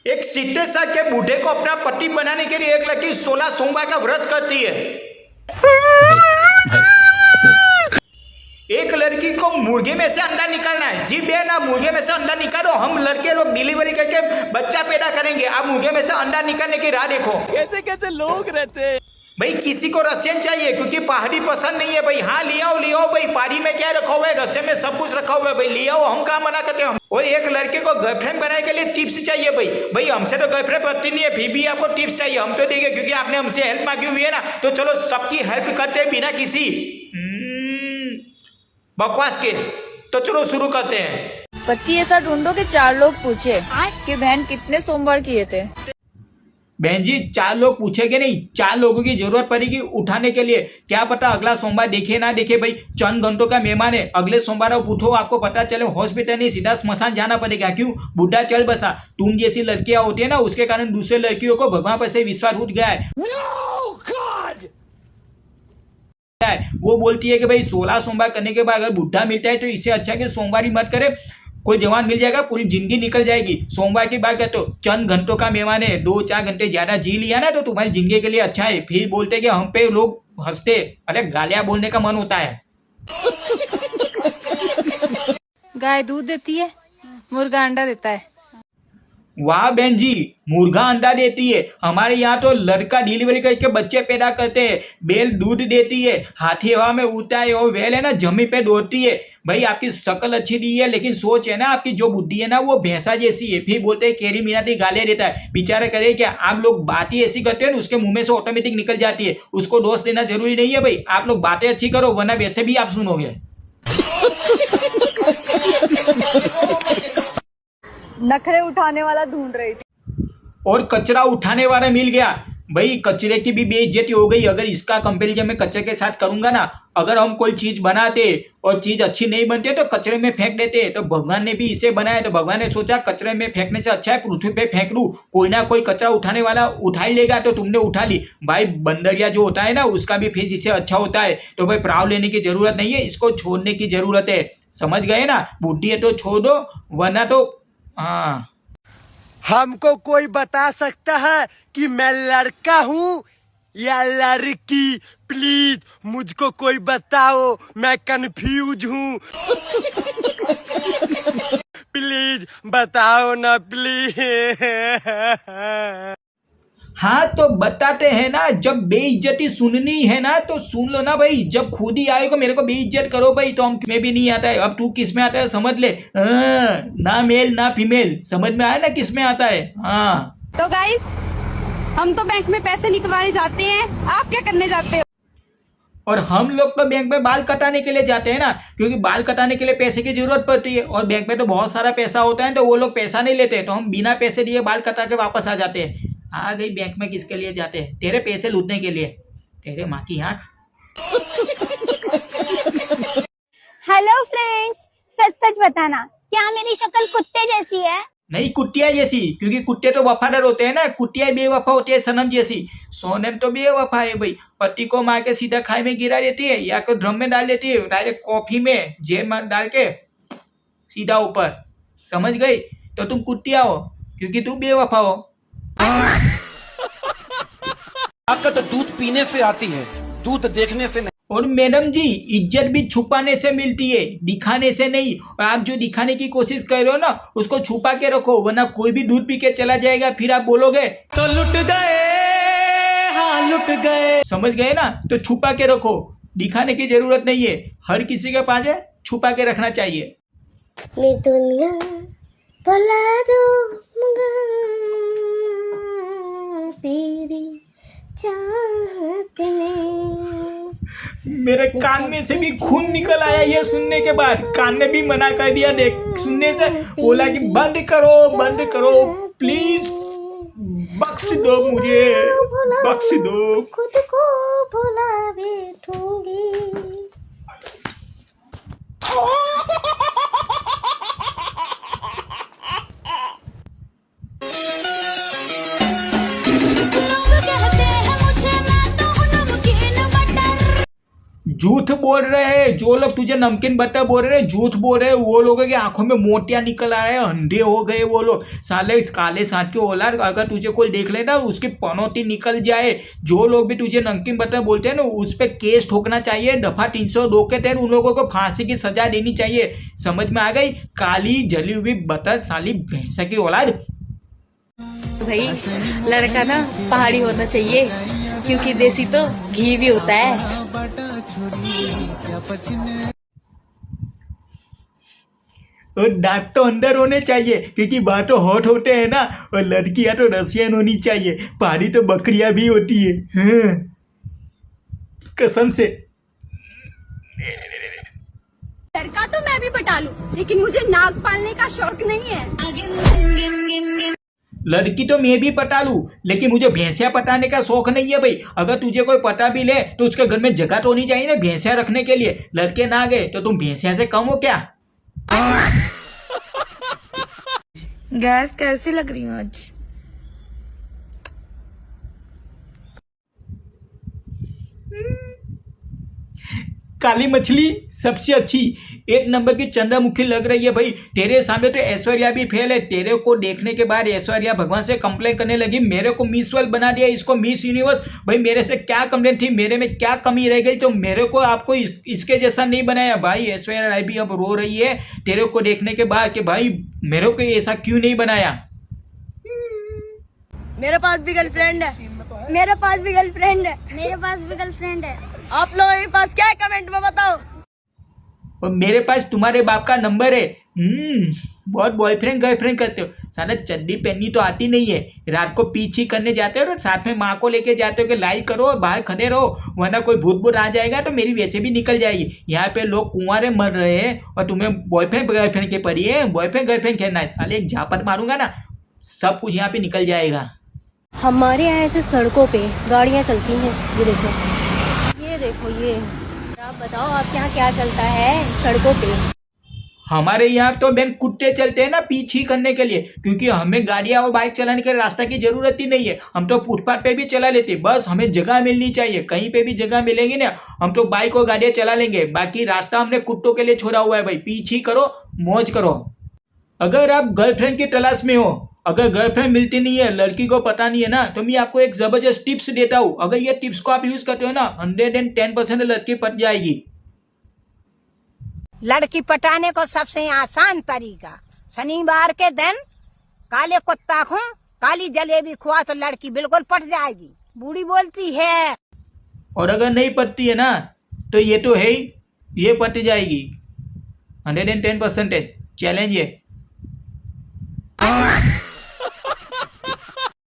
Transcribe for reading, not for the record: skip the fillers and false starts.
एक 70 साल के बूढ़े को अपना पति बनाने के लिए एक लड़की 16 सोमवार का व्रत करती है। एक लड़की को मुर्गे में से अंडा निकालना है। जी बे ना, मुर्गे में से अंडा निकालो, हम लड़के लोग डिलीवरी करके बच्चा पैदा करेंगे। आप मुर्गे में से अंडा निकालने की राह देखो। कैसे कैसे लोग रहते हैं भाई। किसी को रसियन चाहिए क्योंकि पहाड़ी पसंद नहीं है भाई। हाँ ले आओ भाई, पहाड़ी में क्या रखा हुआ है, रसियन में सब कुछ रखा हुआ है भाई, ले आओ, हम कहाँ मना करते हैं। और एक लड़के को गर्लफ्रेंड बनाने के लिए टिप्स चाहिए भाई हमसे तो गर्लफ्रेंड पड़ती नहीं है, फिर भी आपको टिप्स चाहिए। हम तो देंगे क्योंकि आपने हमसे हेल्प मांगी हुई है ना, तो चलो सबकी हेल्प करते हैं बिना किसी बकवास के। तो चलो शुरू करते हैं। पति ऐसा ढूंढो कि 4 लोग पूछे कि बहन कितने सोमवार किए थे। बहन जी 4 लोग पूछेंगे नहीं, 4 लोगों की जरूरत पड़ेगी उठाने के लिए। क्या पता अगला सोमवार देखे ना देखे भाई, चंद घंटों का मेहमान है। अगले सोमवार आप उठो, आपको पता चले हॉस्पिटल नहीं सीधा स्मशान जाना पड़ेगा। क्यों? बुढ़ा चल बसा। तुम जैसी लड़कियां होती है ना, उसके कारण दूसरे लड़कियों को भगवान पर से विश्वास उठ गया है। वो बोलती है कि भाई 16 सोमवार करने के बाद अगर बुढ़ा मिलता है तो इससे अच्छा कि सोमवार ही मत करे। कोई जवान मिल जाएगा पूरी जिंदगी निकल जाएगी। सोमवार की बात करते हो, चंद घंटों का मेहमान है, 2-4 घंटे ज्यादा जी लिया ना तो तुम्हारी जिंदगी के लिए अच्छा है। फिर बोलते कि हम पे लोग हंसते। अरे गालियां बोलने का मन होता है। गाय दूध देती है, मुर्गा अंडा देता है। वाह बहन जी, मुर्गा अंडा देती है। हमारे यहाँ तो लड़का डिलीवरी करके बच्चे पैदा करते हैं। बैल दूध देती है, हाथी हवा में उड़ता है और बैल है ना जमीन पे दौड़ती है। भाई आपकी शक्ल अच्छी दी है लेकिन सोच है ना, आपकी जो बुद्धि है ना वो भैंसा जैसी है। फिर बोलते हैं केरी मीनाती गालियां देता है। बेचारा करे क्या, आप लोग बातें ऐसी करते हैं ना उसके मुंह में से ऑटोमेटिक निकल जाती है। उसको दोष देना जरूरी नहीं है भाई। आप लोग बातें अच्छी करो वरना वैसे भी आप सुनोगे। नखरे उठाने वाला ढूंढ रही थी और कचरा उठाने वाला मिल गया। भाई कचरे की भी बेइज्जती हो गई। अगर इसका कंपेरिजन मैं कचरे के साथ करूंगा ना, अगर हम कोई चीज बनाते और चीज अच्छी नहीं बनती तो कचरे में फेंक देते। तो भगवान ने भी इसे बनाया, तो भगवान ने सोचा कचरे में फेंकने से अच्छा है पृथ्वी पे फेंक दूं। कोई ना कोई कचरा उठाने वाला उठा ही लेगा, तो तुमने उठा ली। भाई बंदरिया जो होता है ना उसका भी फेस इससे अच्छा होता है। तो भाई प्राव लेने की जरूरत नहीं है, इसको छोड़ने की जरूरत है। समझ गए ना? बुद्धि है तो छोड़ दो वरना तो हाँ। हमको कोई बता सकता है कि मैं लड़का हूँ या लड़की? प्लीज मुझको कोई बताओ, मैं कंफ्यूज हूँ। प्लीज बताओ ना प्लीज। हाँ तो बताते हैं ना, जब बेइज्जती सुननी है ना तो सुन लो ना भाई। जब खुद ही आए को मेरे को बेइज्जत करो भाई तो हम में भी नहीं आता है। अब तू किस में आता है समझ ले। ना मेल ना फीमेल, समझ में आया ना किस में आता है। हाँ तो गाइस, हम तो बैंक में पैसे निकलवाने जाते हैं, आप क्या करने जाते हो? और हम लोग तो बैंक में बाल कटाने के लिए जाते हैं ना, क्योंकि बाल कटाने के लिए पैसे की जरूरत पड़ती है और बैंक में तो बहुत सारा पैसा होता है तो वो लोग पैसा नहीं लेते, तो हम बिना पैसे दिए बाल कटा के वापस आ जाते हैं। आ गई बैंक में किसके लिए जाते हैं? तेरे पैसे लूटने के लिए, तेरे माँ की आंख। हेलो फ्रेंड्स, सच सच बताना, क्या मेरी शक्ल कुत्ते जैसी है? नहीं कुत्तिया जैसी, क्योंकि कुत्ते तो वफादार होते हैं ना, कुत्तिया बेवफा होती है सनम जैसी। सोनम तो बेवफा है भाई, पति को मार के सीधा खाई में गिरा देती है या तो ड्रम में डाल देती है, डायरेक्ट कॉफी में जेल में डाल के सीधा ऊपर। समझ गई? तो तुम कुत्तिया हो क्योंकि तुम बेवफा हो। ताकत दूध पीने से आती है, दूध देखने से नहीं। और मैडम जी इज्जत भी छुपाने से मिलती है, दिखाने से नहीं। और आप जो दिखाने की कोशिश कर रहे हो ना उसको छुपा के रखो, वरना कोई भी दूध पी के चला जाएगा, फिर आप बोलोगे तो लुट गए, हाँ लुट गए। समझ गए ना? तो छुपा के रखो, दिखाने की जरूरत नहीं है। हर किसी के पास है, छुपा के रखना चाहिए। मैं दुनिया भुला दूंगा तेरी चाहत में। मेरे कान में से भी खून निकल आया ये सुनने के बाद। कान ने भी मना कर दिया, देख सुनने से बोला कि बंद करो प्लीज, बख्श दो मुझे, बख्श दो। खुद को भुला बैठूंगी। झूठ बोल रहे हैं जो लोग तुझे नमकीन बटर बोल रहे हैं, झूठ बोल रहे हैं वो लोगों की आंखों में मोतियां निकल आ रहे हैं, अंधे हो गए वो लोग साले काले सांड के औलाद। अगर तुझे कोई देख लेना उसकी पनौती निकल जाए। जो लोग भी तुझे नमकीन बटर बोलते हैं ना उस पर केस ठोकना चाहिए, दफा 302 के तहत उन लोगों को फांसी की सजा देनी चाहिए। समझ में आ गई? काली जली हुई बटर साली भैंसा की औलाद। भाई लड़का ना पहाड़ी होना चाहिए क्योंकि देसी तो घी भी होता है। और दांत तो अंदर होने चाहिए क्योंकि बाल तो हॉट होते हैं ना, और लड़कियां तो रसियन होनी चाहिए, पहाड़ी तो बकरियां भी होती है। हाँ। कसम से। लड़का तो मैं भी पटा लूं, लेकिन मुझे नाक पालने का शौक नहीं है। लड़की तो मैं भी पटा लूं लेकिन मुझे भैंसिया पटाने का शौक नहीं है भाई। अगर तुझे कोई पटा भी ले तो उसके घर में जगह तो होनी चाहिए ना भैंसिया रखने के लिए। लड़के ना गए तो तुम भैंसिया से कम हो क्या? गैस कैसी लग रही हूँ आज? काली मछली सबसे अच्छी, एक नंबर की चंद्रमुखी लग रही है भाई। तेरे सामने तो ऐश्वर्या भी फेल है। तेरे को देखने के बाद ऐश्वर्या भगवान से कंप्लेन करने लगी, मेरे को मिस वर्ल्ड बना दिया, इसको मिस यूनिवर्स। भाई मेरे से क्या कंप्लेन थी, मेरे में क्या कमी रह गई तो मेरे को आपको इसके जैसा नहीं बनाया। भाई ऐश्वर्या राय भी अब रो रही है तेरे को देखने के बाद कि भाई मेरे को ऐसा क्यों नहीं बनाया। मेरे पास भी गर्लफ्रेंड है। मेरे पास भी गर्लफ्रेंड है। मेरे पास भी गर्लफ्रेंड है। आप लोगों के पास क्या है कमेंट में बताओ। और मेरे पास तुम्हारे बाप का नंबर है। बहुत बॉयफ्रेंड गर्लफ्रेंड करते हो। साला चड्डी पहननी तो आती नहीं है, रात को पीछी करने जाते हो तो साथ में माँ को लेके जाते हो कि लाइक करो और बाहर खड़े रहो वरना कोई भूत भूत आ जाएगा तो मेरी वैसे भी निकल जाएगी। यहाँ पे लोग कुंवारे मर रहे हैं और तुम्हें बॉयफ्रेंड गर्लफ्रेंड के परी है, बॉयफ्रेंड गर्लफ्रेंड खेलना है। साले एक झापट मारूंगा ना सब कुछ यहाँ पे निकल जाएगा। हमारे यहाँ ऐसे सड़कों पे गाड़ियाँ चलती हैं, ये देखो ये। आप बताओ आपके यहाँ क्या चलता है सड़कों पे? हमारे यहाँ तो बहन कुत्ते चलते हैं ना पीछी करने के लिए, क्योंकि हमें गाड़ियाँ और बाइक चलाने के रास्ता की जरूरत ही नहीं है। हम तो फुटपाथ पे भी चला लेते, बस हमें जगह मिलनी चाहिए। कहीं पे भी जगह मिलेगी ना हम तो बाइक और गाड़ियाँ चला लेंगे। बाकी रास्ता हमने कुत्तों के लिए छोड़ा हुआ है भाई, पीछी करो मौज करो। अगर आप गर्लफ्रेंड की तलाश में हो, अगर गर्लफ्रेंड मिलती नहीं है, लड़की को पता नहीं है ना, तो मैं आपको एक जबरदस्त टिप्स देता हूँ। अगर ये टिप्स को आप यूज करते हो ना 110% लड़की पट जाएगी। लड़की पटाने को सबसे आसान तरीका, शनिवार के दिन काले कुत्ता खो काली जलेबी खुआ तो लड़की बिल्कुल पट जाएगी, बूढ़ी बोलती है। और अगर नहीं पटती है ना तो ये तो है ही, ये पट जाएगी 110% चैलेंज है।